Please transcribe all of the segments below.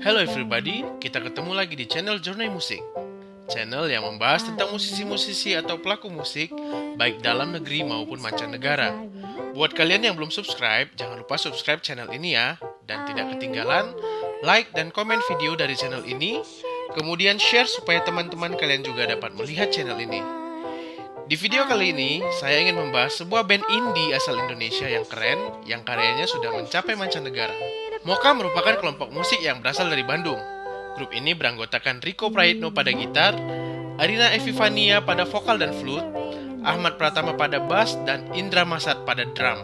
Hello everybody, kita ketemu lagi di channel Journey Musik. Channel yang membahas tentang musisi-musisi atau pelaku musik, baik dalam negeri maupun mancanegara. Buat kalian yang belum subscribe, jangan lupa subscribe channel ini ya. Dan tidak ketinggalan, like dan komen video dari channel ini. Kemudian share supaya teman-teman kalian juga dapat melihat channel ini. Di video kali ini, saya ingin membahas sebuah band indie asal Indonesia yang keren, yang karyanya sudah mencapai mancanegara. Mocha merupakan kelompok musik yang berasal dari Bandung. Grup ini beranggotakan Rico Praitno pada gitar, Arina Evifania pada vokal dan flute, Ahmad Pratama pada bass, dan Indra Masat pada drum.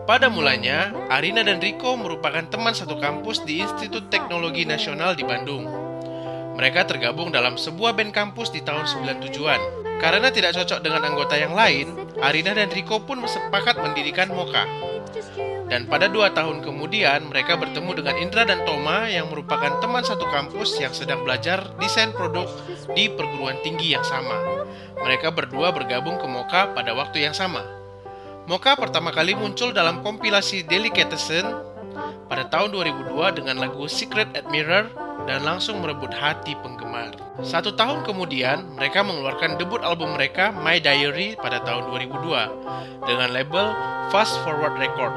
Pada mulanya, Arina dan Rico merupakan teman satu kampus di Institut Teknologi Nasional di Bandung. Mereka tergabung dalam sebuah band kampus di tahun 97-an. Karena tidak cocok dengan anggota yang lain, Arina dan Rico pun sepakat mendirikan Mocha. Dan pada 2 tahun kemudian, mereka bertemu dengan Indra dan Toma yang merupakan teman satu kampus yang sedang belajar desain produk di perguruan tinggi yang sama. Mereka berdua bergabung ke Mocha pada waktu yang sama. Mocha pertama kali muncul dalam kompilasi Delicatessen pada tahun 2002 dengan lagu Secret Admirer dan langsung merebut hati penggemar. 1 tahun kemudian, mereka mengeluarkan debut album mereka, My Diary, pada tahun 2002 dengan label Fast Forward Record.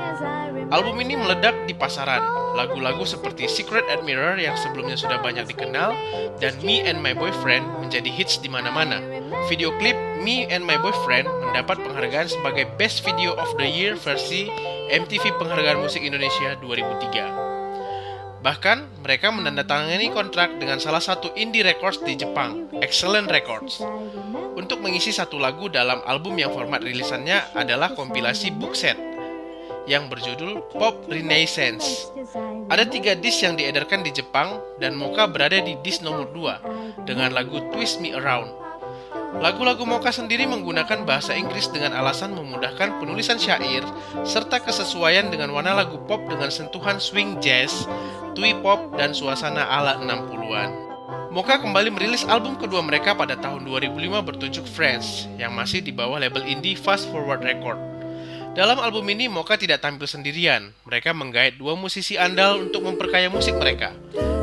Album ini meledak di pasaran. Lagu-lagu seperti Secret Admirer yang sebelumnya sudah banyak dikenal dan Me and My Boyfriend menjadi hits di mana-mana. Video klip Me and My Boyfriend mendapat penghargaan sebagai Best Video of the Year versi MTV Penghargaan Musik Indonesia 2003. Bahkan, mereka menandatangani kontrak dengan salah satu indie records di Jepang, Excellent Records, untuk mengisi satu lagu dalam album yang format rilisannya adalah kompilasi box set yang berjudul Pop Renaissance. Ada 3 disc yang diedarkan di Jepang dan Mocha berada di disc nomor 2 dengan lagu Twist Me Around. Lagu-lagu Mocha sendiri menggunakan bahasa Inggris dengan alasan memudahkan penulisan syair serta kesesuaian dengan warna lagu pop dengan sentuhan swing jazz, twee pop, dan suasana ala 60-an. Mocha kembali merilis album kedua mereka pada tahun 2005 bertajuk Friends yang masih di bawah label indie Fast Forward Record. Dalam album ini, Mocha tidak tampil sendirian. Mereka menggait 2 musisi andal untuk memperkaya musik mereka.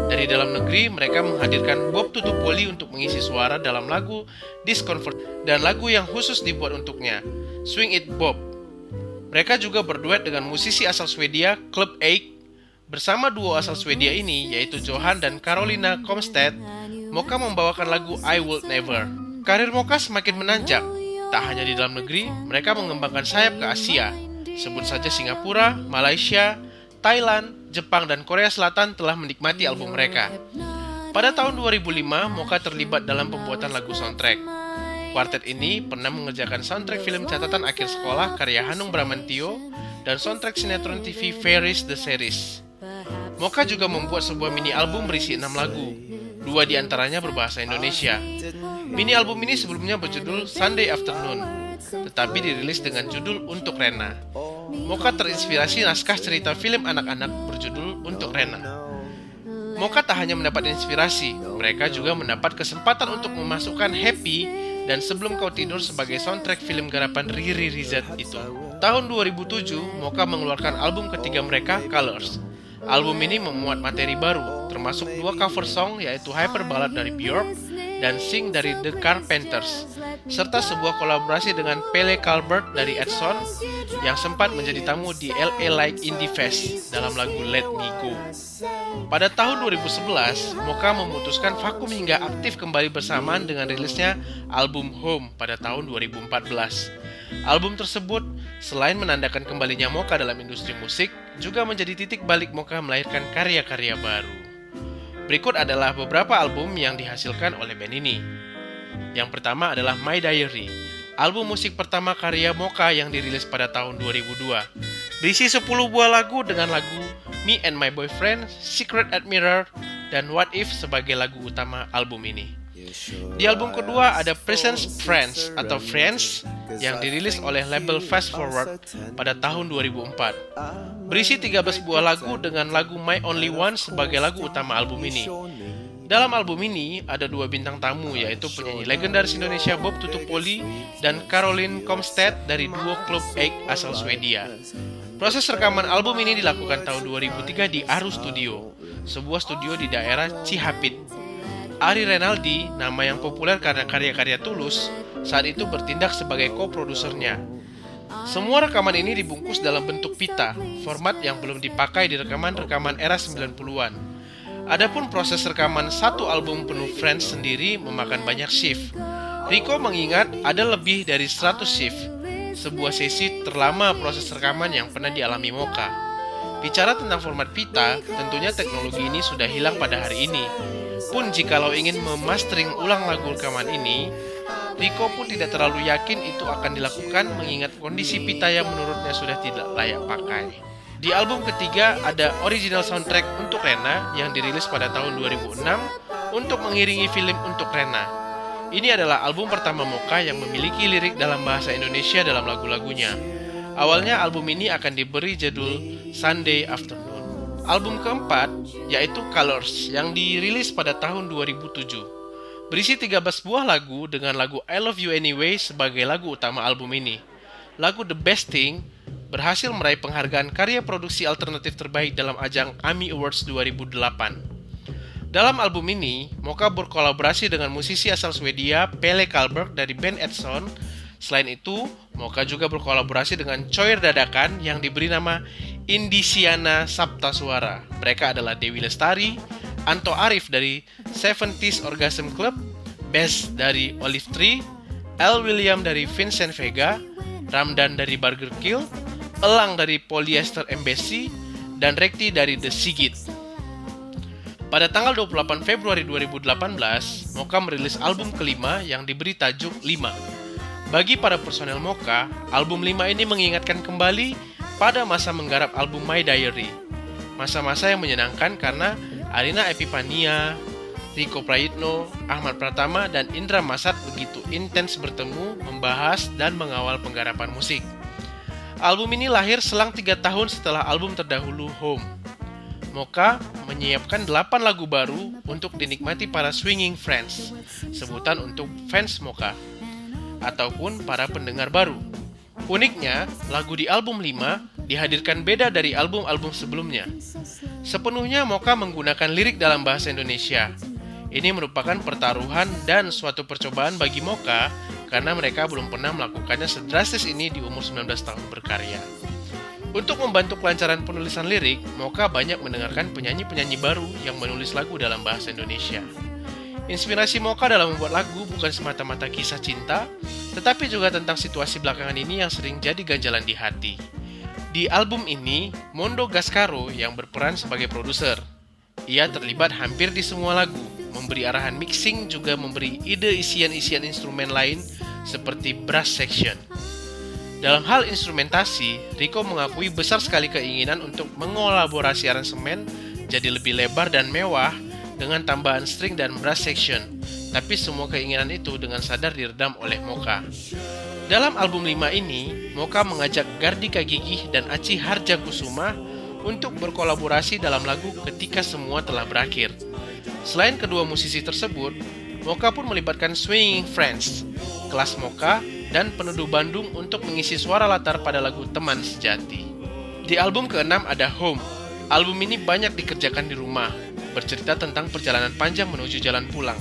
Dari dalam negeri, mereka menghadirkan Bob Tutupoli untuk mengisi suara dalam lagu Discomfort dan lagu yang khusus dibuat untuknya, Swing It Bob. Mereka juga berduet dengan musisi asal Swedia, Club 8. Bersama duo asal Swedia ini, yaitu Johan dan Carolina Komstedt, Mocha membawakan lagu I Would Never. Karir Mocha semakin menanjak. Tak hanya di dalam negeri, mereka mengembangkan sayap ke Asia. Sebut saja Singapura, Malaysia, Thailand, Jepang, dan Korea Selatan telah menikmati album mereka. Pada tahun 2005, Mocha terlibat dalam pembuatan lagu soundtrack. Kuartet ini pernah mengerjakan soundtrack film catatan akhir sekolah karya Hanung Bramantyo dan soundtrack sinetron TV Fairies The Series. Mocha juga membuat sebuah mini album berisi 6 lagu. 2 diantaranya berbahasa Indonesia. Mini album ini sebelumnya berjudul Sunday Afternoon, tetapi dirilis dengan judul Untuk Rena. Mocha terinspirasi naskah cerita film anak-anak berjudul Untuk Rena. Mocha tak hanya mendapat inspirasi, mereka juga mendapat kesempatan untuk memasukkan Happy dan Sebelum Kau Tidur sebagai soundtrack film garapan Riri Rizat itu. Tahun 2007, Mocha mengeluarkan album ketiga mereka, Colors. Album ini memuat materi baru, termasuk 2 cover song yaitu Hyper Ballad dari Björk dan Sing dari The Carpenters, serta sebuah kolaborasi dengan Pelle Calvert dari Edson yang sempat menjadi tamu di LA Like Indie Fest dalam lagu Let Me Go. Pada tahun 2011, Mocha memutuskan vakum hingga aktif kembali bersamaan dengan rilisnya album Home pada tahun 2014. Album tersebut, selain menandakan kembalinya Mocha dalam industri musik, juga menjadi titik balik Mocha melahirkan karya-karya baru. Berikut adalah beberapa album yang dihasilkan oleh band ini. Yang pertama adalah My Diary, album musik pertama karya Mocha yang dirilis pada tahun 2002. Berisi 10 buah lagu dengan lagu Me and My Boyfriend, Secret Admirer, dan What If sebagai lagu utama album ini. Di album kedua ada Presence Friends atau Friends yang dirilis oleh label Fast Forward pada tahun 2004. Berisi 13 buah lagu dengan lagu My Only One sebagai lagu utama album ini. Dalam album ini ada 2 bintang tamu yaitu penyanyi legendaris Indonesia Bob Tutupoli dan Caroline Komstedt dari duo Club 8 asal Swedia. Proses rekaman album ini dilakukan tahun 2003 di Aru Studio. sebuah studio di daerah Cihapit. Ari Renaldi, nama yang populer karena karya-karya Tulus, saat itu bertindak sebagai co-produsernya. Semua rekaman ini dibungkus dalam bentuk pita, format yang belum dipakai di rekaman-rekaman era 90-an. Adapun proses rekaman satu album penuh Friends sendiri memakan banyak shift. Rico mengingat ada lebih dari 100 shift, sebuah sesi terlama proses rekaman yang pernah dialami Mocha. Bicara tentang format pita, tentunya teknologi ini sudah hilang pada hari ini. Pun jikalau ingin memastering ulang lagu rekaman ini, Rico pun tidak terlalu yakin itu akan dilakukan mengingat kondisi pita yang menurutnya sudah tidak layak pakai. Di album ketiga ada original soundtrack untuk Rena yang dirilis pada tahun 2006 untuk mengiringi film untuk Rena. Ini adalah album pertama Mocha yang memiliki lirik dalam bahasa Indonesia dalam lagu-lagunya. Awalnya album ini akan diberi judul Sunday Afternoon. Album keempat yaitu Colors yang dirilis pada tahun 2007. Berisi 13 buah lagu dengan lagu I Love You Anyway sebagai lagu utama album ini. Lagu The Best Thing berhasil meraih penghargaan karya produksi alternatif terbaik dalam ajang AMI Awards 2008. Dalam album ini, Mocha berkolaborasi dengan musisi asal Swedia Pelle Karlberg dari band Edson. Selain itu, Mocha juga berkolaborasi dengan Choir dadakan yang diberi nama Indisiana Saptasuara. Mereka adalah Dewi Lestari, Anto Arif dari 70s Orgasm Club, Bess dari Olive Tree, L. William dari Vincent Vega, Ramdan dari Burger Kill, Elang dari Polyester Embassy, dan Rekti dari The Sigit. Pada tanggal 28 Februari 2018, Mocha merilis album kelima yang diberi tajuk 5. Bagi para personel Mocha, album 5 ini mengingatkan kembali pada masa menggarap album My Diary. Masa-masa yang menyenangkan karena Arina Epipania, Rico Prayitno, Ahmad Pratama, dan Indra Masad begitu intens bertemu, membahas, dan mengawal penggarapan musik. Album ini lahir selang 3 tahun setelah album terdahulu Home. Mocha menyiapkan 8 lagu baru untuk dinikmati para swinging friends, sebutan untuk fans Mocha, ataupun para pendengar baru. Uniknya, lagu di album 5 dihadirkan beda dari album-album sebelumnya. Sepenuhnya Mocha menggunakan lirik dalam bahasa Indonesia. Ini merupakan pertaruhan dan suatu percobaan bagi Mocha karena mereka belum pernah melakukannya sedrastis ini di umur 19 tahun berkarya. Untuk membantu kelancaran penulisan lirik, Mocha banyak mendengarkan penyanyi-penyanyi baru yang menulis lagu dalam bahasa Indonesia. Inspirasi Mocha dalam membuat lagu bukan semata-mata kisah cinta, tetapi juga tentang situasi belakangan ini yang sering jadi ganjalan di hati. Di album ini, Mondo Gascaro yang berperan sebagai produser. Ia terlibat hampir di semua lagu, memberi arahan mixing juga memberi ide isian-isian instrumen lain seperti brass section. Dalam hal instrumentasi, Rico mengakui besar sekali keinginan untuk mengolaborasi aransemen jadi lebih lebar dan mewah dengan tambahan string dan brass section, tapi semua keinginan itu dengan sadar diredam oleh Mocha. Dalam album 5 ini, Mocha mengajak Gardika Gigih dan Aci Harjakusuma untuk berkolaborasi dalam lagu ketika semua telah berakhir. Selain kedua musisi tersebut, Mocha pun melibatkan Swinging Friends, kelas Mocha, dan Peneduh Bandung untuk mengisi suara latar pada lagu Teman Sejati. Di album ke-6 ada Home. Album ini banyak dikerjakan di rumah, bercerita tentang perjalanan panjang menuju jalan pulang.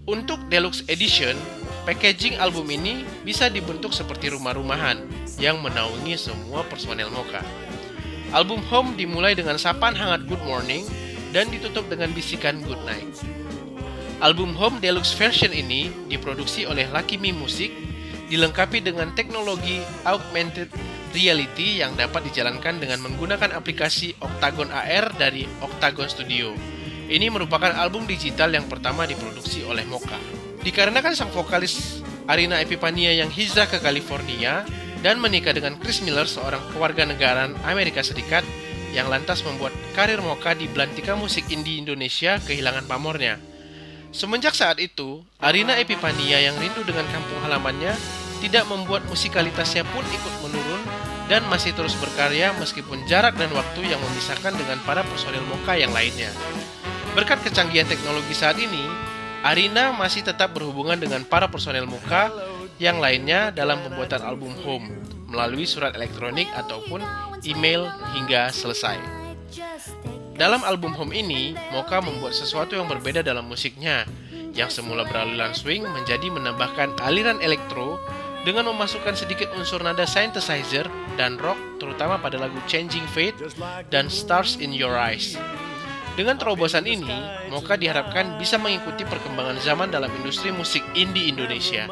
Untuk Deluxe Edition, packaging album ini bisa dibentuk seperti rumah-rumahan yang menaungi semua personel Mocha. Album Home dimulai dengan sapaan hangat Good Morning dan ditutup dengan bisikan Good Night. Album Home Deluxe Version ini diproduksi oleh Lucky Me Music, dilengkapi dengan teknologi augmented reality yang dapat dijalankan dengan menggunakan aplikasi Octagon AR dari Octagon Studio. Ini merupakan album digital yang pertama diproduksi oleh Mocha. Dikarenakan sang vokalis Arina Epipania yang hijrah ke California dan menikah dengan Chris Miller, seorang kewarganegaraan Amerika Serikat, yang lantas membuat karir Mocha di belantika musik indie Indonesia kehilangan pamornya. Semenjak saat itu, Arina Epipania yang rindu dengan kampung halamannya tidak membuat musikalitasnya pun ikut menurun dan masih terus berkarya meskipun jarak dan waktu yang memisahkan dengan para personil Mocha yang lainnya. Berkat kecanggihan teknologi saat ini, Arina masih tetap berhubungan dengan para personel Mocha yang lainnya dalam pembuatan album Home melalui surat elektronik ataupun email hingga selesai. Dalam album Home ini, Mocha membuat sesuatu yang berbeda dalam musiknya, yang semula beraliran swing menjadi menambahkan aliran elektro dengan memasukkan sedikit unsur nada synthesizer dan rock, terutama pada lagu Changing Fate dan Stars in Your Eyes. Dengan terobosan ini, Mocha diharapkan bisa mengikuti perkembangan zaman dalam industri musik indie Indonesia.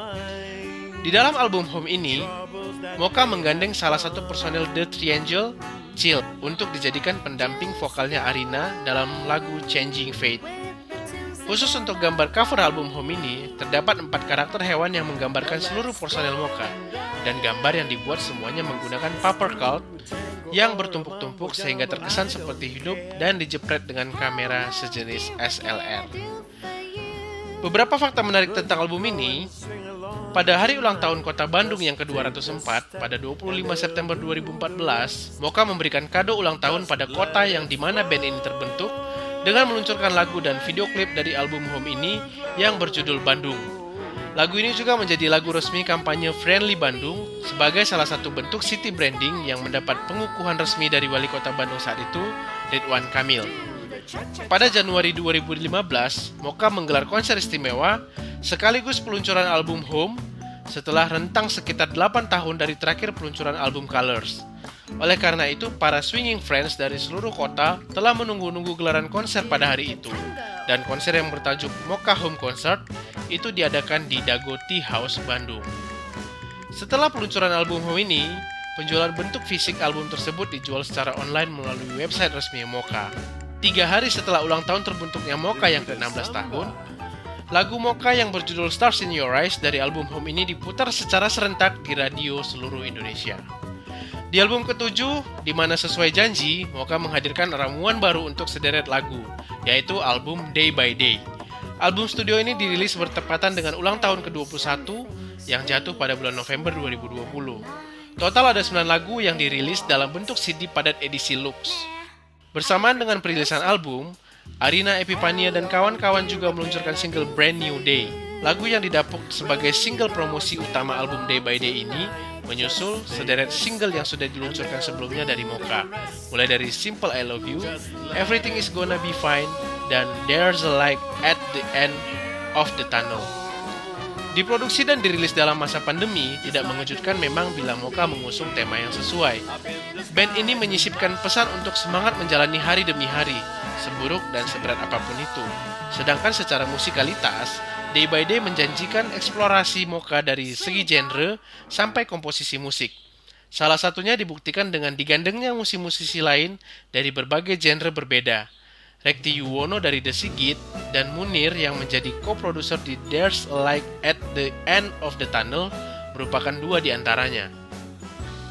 Di dalam album Home ini, Mocha menggandeng salah satu personel The Triangle, Chill, untuk dijadikan pendamping vokalnya Arina dalam lagu Changing Fate. Khusus untuk gambar cover album Home ini, terdapat 4 karakter hewan yang menggambarkan seluruh personel Mocha, dan gambar yang dibuat semuanya menggunakan paper cloth yang bertumpuk-tumpuk sehingga terkesan seperti hidup dan dijepret dengan kamera sejenis SLR. Beberapa fakta menarik tentang album ini: pada hari ulang tahun Kota Bandung yang ke-204, pada 25 September 2014, Mocha memberikan kado ulang tahun pada kota yang dimana band ini terbentuk dengan meluncurkan lagu dan video klip dari album Home ini yang berjudul Bandung. Lagu ini juga menjadi lagu resmi kampanye Friendly Bandung sebagai salah satu bentuk city branding yang mendapat pengukuhan resmi dari Wali Kota Bandung saat itu, Ridwan Kamil. Pada Januari 2015, Mocha menggelar konser istimewa sekaligus peluncuran album Home setelah rentang sekitar 8 tahun dari terakhir peluncuran album Colors. Oleh karena itu, para swinging friends dari seluruh kota telah menunggu-nunggu gelaran konser pada hari itu. Dan konser yang bertajuk Mocha Home Concert itu diadakan di Dago Tea House, Bandung. Setelah peluncuran album Home ini, penjualan bentuk fisik album tersebut dijual secara online melalui website resmi Mocha. 3 hari setelah ulang tahun terbentuknya Mocha yang ke-16 tahun, lagu Mocha yang berjudul Stars in Your Eyes dari album Home ini diputar secara serentak di radio seluruh Indonesia. Di album ke-7, di mana sesuai janji, Mocha menghadirkan ramuan baru untuk sederet lagu, yaitu album Day by Day. Album studio ini dirilis bertepatan dengan ulang tahun ke-21 yang jatuh pada bulan November 2020. Total ada 9 lagu yang dirilis dalam bentuk CD padat edisi Lux. Bersamaan dengan perilisan album, Arina Epipania dan kawan-kawan juga meluncurkan single Brand New Day. Lagu yang didapuk sebagai single promosi utama album Day by Day ini menyusul sederet single yang sudah diluncurkan sebelumnya dari Mocha, mulai dari Simple I Love You, Everything Is Gonna Be Fine, dan There's a Light at the End of the Tunnel. Diproduksi dan dirilis dalam masa pandemi, tidak mengejutkan memang bila Mocha mengusung tema yang sesuai. Band ini menyisipkan pesan untuk semangat menjalani hari demi hari, seburuk dan seberat apapun itu. Sedangkan secara musikalitas, Day by Day menjanjikan eksplorasi Mocha dari segi genre sampai komposisi musik. Salah satunya dibuktikan dengan digandengnya musisi-musisi lain dari berbagai genre berbeda. Rekti Yuwono dari The Sigit dan Munir yang menjadi co-producer di There's a Light at the End of the Tunnel merupakan 2 di antaranya.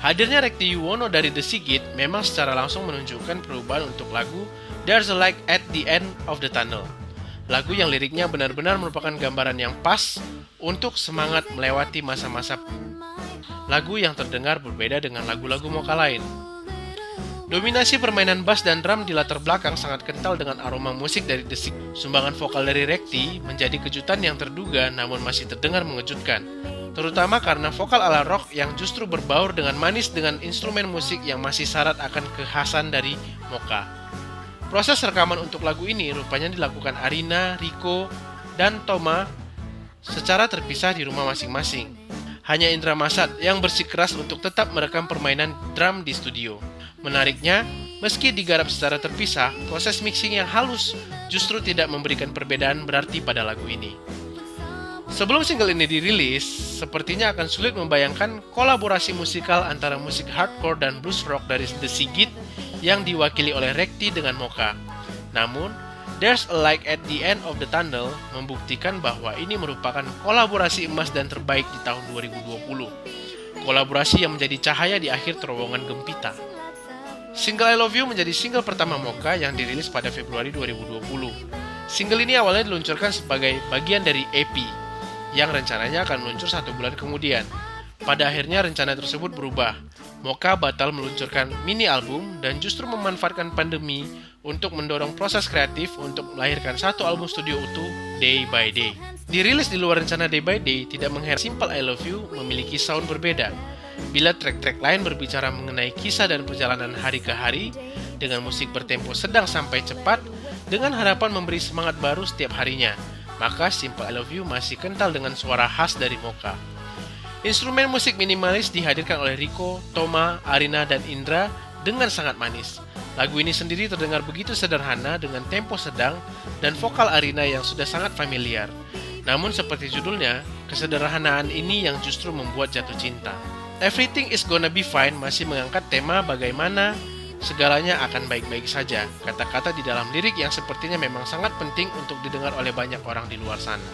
Hadirnya Rekti Yuwono dari The Sigit memang secara langsung menunjukkan perubahan untuk lagu There's a Light at the End of the Tunnel. Lagu yang liriknya benar-benar merupakan gambaran yang pas untuk semangat melewati masa-masa. Lagu yang terdengar berbeda dengan lagu-lagu Mocha lain. Dominasi permainan bass dan drum di latar belakang sangat kental dengan aroma musik dari The Sigit. Sumbangan vokal dari Rekti menjadi kejutan yang terduga namun masih terdengar mengejutkan. Terutama karena vokal ala rock yang justru berbaur dengan manis dengan instrumen musik yang masih syarat akan kekhasan dari Mocha. Proses rekaman untuk lagu ini rupanya dilakukan Arina, Rico, dan Toma secara terpisah di rumah masing-masing. Hanya Indra Masad yang bersikeras untuk tetap merekam permainan drum di studio. Menariknya, meski digarap secara terpisah, proses mixing yang halus justru tidak memberikan perbedaan berarti pada lagu ini. Sebelum single ini dirilis, sepertinya akan sulit membayangkan kolaborasi musikal antara musik hardcore dan blues rock dari The Sigit yang diwakili oleh Rekti dengan Mocha. Namun, There's a Light at the End of the Tunnel membuktikan bahwa ini merupakan kolaborasi emas dan terbaik di tahun 2020. Kolaborasi yang menjadi cahaya di akhir terowongan gempita. Single I Love You menjadi single pertama Mocha yang dirilis pada Februari 2020. Single ini awalnya diluncurkan sebagai bagian dari EP, yang rencananya akan meluncur 1 bulan kemudian. Pada akhirnya rencana tersebut berubah. Mocha batal meluncurkan mini album dan justru memanfaatkan pandemi untuk mendorong proses kreatif untuk melahirkan 1 album studio utuh, Day by Day. Dirilis di luar rencana Day by Day tidak mengherankan Simple I Love You memiliki sound berbeda. Bila track-track lain berbicara mengenai kisah dan perjalanan hari ke hari, dengan musik bertempo sedang sampai cepat dengan harapan memberi semangat baru setiap harinya. Maka Simple I Love You masih kental dengan suara khas dari Mocha. Instrumen musik minimalis dihadirkan oleh Rico, Toma, Arina, dan Indra dengan sangat manis. Lagu ini sendiri terdengar begitu sederhana dengan tempo sedang dan vokal Arina yang sudah sangat familiar. Namun seperti judulnya, kesederhanaan ini yang justru membuat jatuh cinta. Everything is Gonna Be Fine masih mengangkat tema bagaimana segalanya akan baik-baik saja. Kata-kata di dalam lirik yang sepertinya memang sangat penting untuk didengar oleh banyak orang di luar sana.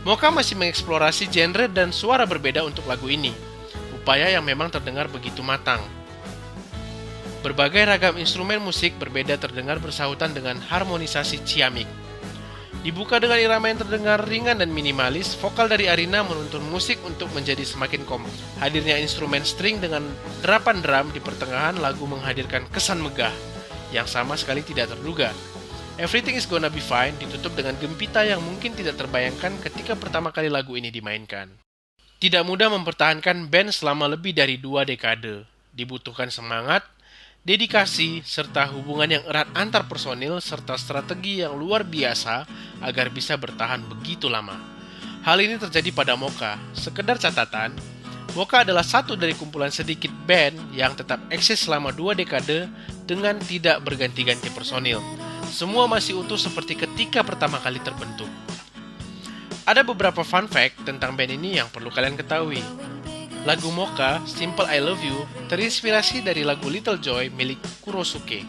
Mocha masih mengeksplorasi genre dan suara berbeda untuk lagu ini. Upaya yang memang terdengar begitu matang. Berbagai ragam instrumen musik berbeda terdengar bersahutan dengan harmonisasi ciamik. Dibuka dengan irama yang terdengar ringan dan minimalis, vokal dari Arina menuntun musik untuk menjadi semakin kompleks. Hadirnya instrumen string dengan derapan drum di pertengahan lagu menghadirkan kesan megah yang sama sekali tidak terduga. Everything is Gonna Be Fine ditutup dengan gempita yang mungkin tidak terbayangkan ketika pertama kali lagu ini dimainkan. Tidak mudah mempertahankan band selama lebih dari 2 dekade. Dibutuhkan semangat, dedikasi, serta hubungan yang erat antar personil serta strategi yang luar biasa agar bisa bertahan begitu lama. Hal ini terjadi pada Mocha. Sekedar catatan, Mocha adalah satu dari kumpulan sedikit band yang tetap eksis selama 2 dekade dengan tidak berganti-ganti personil. Semua masih utuh seperti ketika pertama kali terbentuk. Ada beberapa fun fact tentang band ini yang perlu kalian ketahui. Lagu Mocha, Simple I Love You, terinspirasi dari lagu Little Joy milik Kurosuke.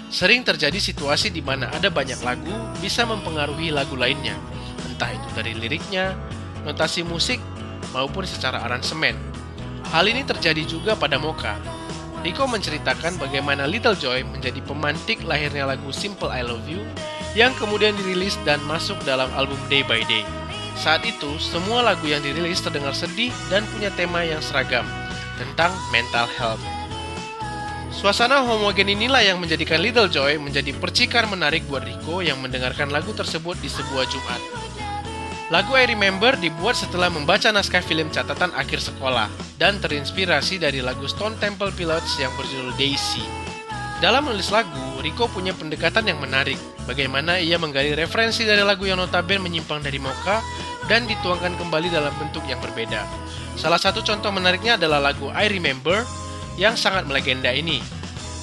Sering terjadi situasi di mana ada banyak lagu bisa mempengaruhi lagu lainnya, entah itu dari liriknya, notasi musik, maupun secara aransemen. Hal ini terjadi juga pada Mocha. Rico menceritakan bagaimana Little Joy menjadi pemantik lahirnya lagu Simple I Love You yang kemudian dirilis dan masuk dalam album Day by Day. Saat itu, semua lagu yang dirilis terdengar sedih dan punya tema yang seragam tentang mental health. Suasana homogen inilah yang menjadikan Little Joy menjadi percikan menarik buat Rico yang mendengarkan lagu tersebut di sebuah Jumat. Lagu I Remember dibuat setelah membaca naskah film catatan akhir sekolah dan terinspirasi dari lagu Stone Temple Pilots yang berjudul Daisy. Dalam menulis lagu, Rico punya pendekatan yang menarik, bagaimana ia menggali referensi dari lagu yang notabene menyimpang dari Mocha dan dituangkan kembali dalam bentuk yang berbeda. Salah satu contoh menariknya adalah lagu I Remember yang sangat melegenda ini.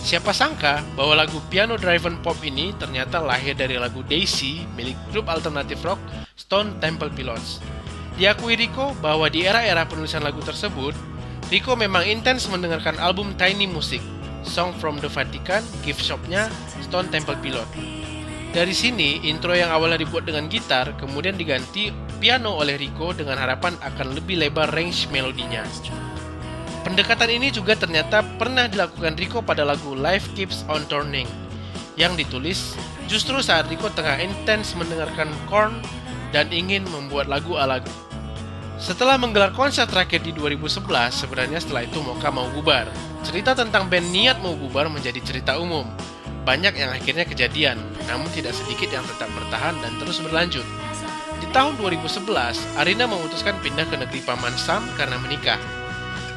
Siapa sangka bahwa lagu piano driven pop ini ternyata lahir dari lagu Daisy milik grup alternatif rock Stone Temple Pilots. Diakui Rico bahwa di era-era penulisan lagu tersebut, Rico memang intens mendengarkan album Tiny Music, Song from the Vatican, gift shop-nya Stone Temple Pilots. Dari sini, intro yang awalnya dibuat dengan gitar, kemudian diganti piano oleh Rico dengan harapan akan lebih lebar range melodinya. Pendekatan ini juga ternyata pernah dilakukan Rico pada lagu Life Keeps on Turning, yang ditulis justru saat Rico tengah intens mendengarkan Korn dan ingin membuat lagu ala. Setelah menggelar konser terakhir di 2011, sebenarnya setelah itu Mocha mau bubar. Cerita tentang band niat mau bubar menjadi cerita umum. Banyak yang akhirnya kejadian, namun tidak sedikit yang tetap bertahan dan terus berlanjut. Di tahun 2011, Arina memutuskan pindah ke negeri Paman Sam karena menikah.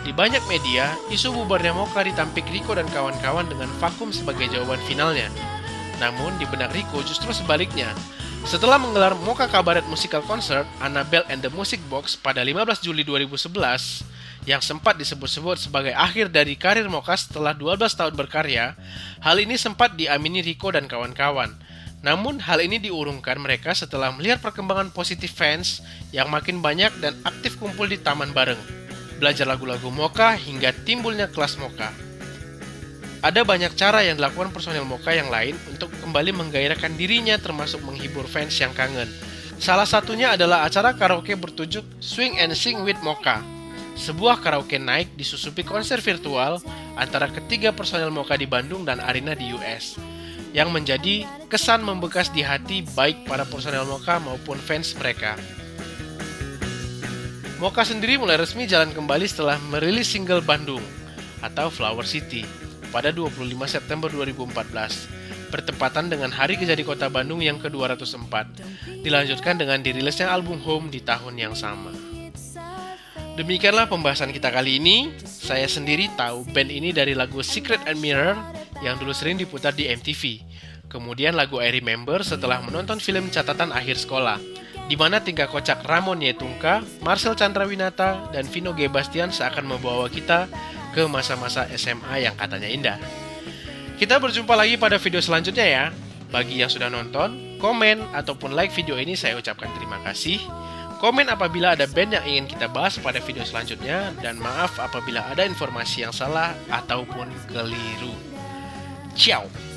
Di banyak media, isu bubarnya Mocha ditampik Rico dan kawan-kawan dengan vakum sebagai jawaban finalnya. Namun, di benak Rico justru sebaliknya. Setelah menggelar Mocha Cabaret Musical Concert, Annabelle and the Music Box pada 15 Juli 2011, yang sempat disebut-sebut sebagai akhir dari karir Mocha setelah 12 tahun berkarya, hal ini sempat diamini Rico dan kawan-kawan. Namun, hal ini diurungkan mereka setelah melihat perkembangan positif fans yang makin banyak dan aktif kumpul di taman bareng, belajar lagu-lagu Mocha hingga timbulnya kelas Mocha. Ada banyak cara yang dilakukan personel Mocha yang lain untuk kembali menggairahkan dirinya termasuk menghibur fans yang kangen. Salah satunya adalah acara karaoke bertajuk Swing and Sing with Mocha. Sebuah karaoke night disusupi konser virtual antara ketiga personel Mocha di Bandung dan Arina di US, yang menjadi kesan membekas di hati baik para personel Mocha maupun fans mereka. Mocha sendiri mulai resmi jalan kembali setelah merilis single Bandung atau Flower City pada 25 September 2014, bertepatan dengan Hari Kejadi Kota Bandung yang ke-204, dilanjutkan dengan dirilisnya album Home di tahun yang sama. Demikianlah pembahasan kita kali ini. Saya sendiri tahu band ini dari lagu Secret Admirer yang dulu sering diputar di MTV. Kemudian lagu I Remember setelah menonton film Catatan Akhir Sekolah, di mana tingkah kocak Ramon Yetunka, Marcel Chandrawinata, dan Vino G. Bastian seakan membawa kita ke masa-masa SMA yang katanya indah. Kita berjumpa lagi pada video selanjutnya ya. Bagi yang sudah nonton, komen, ataupun like video ini saya ucapkan terima kasih. Komen apabila ada band yang ingin kita bahas pada video selanjutnya, dan maaf apabila ada informasi yang salah ataupun keliru. Ciao!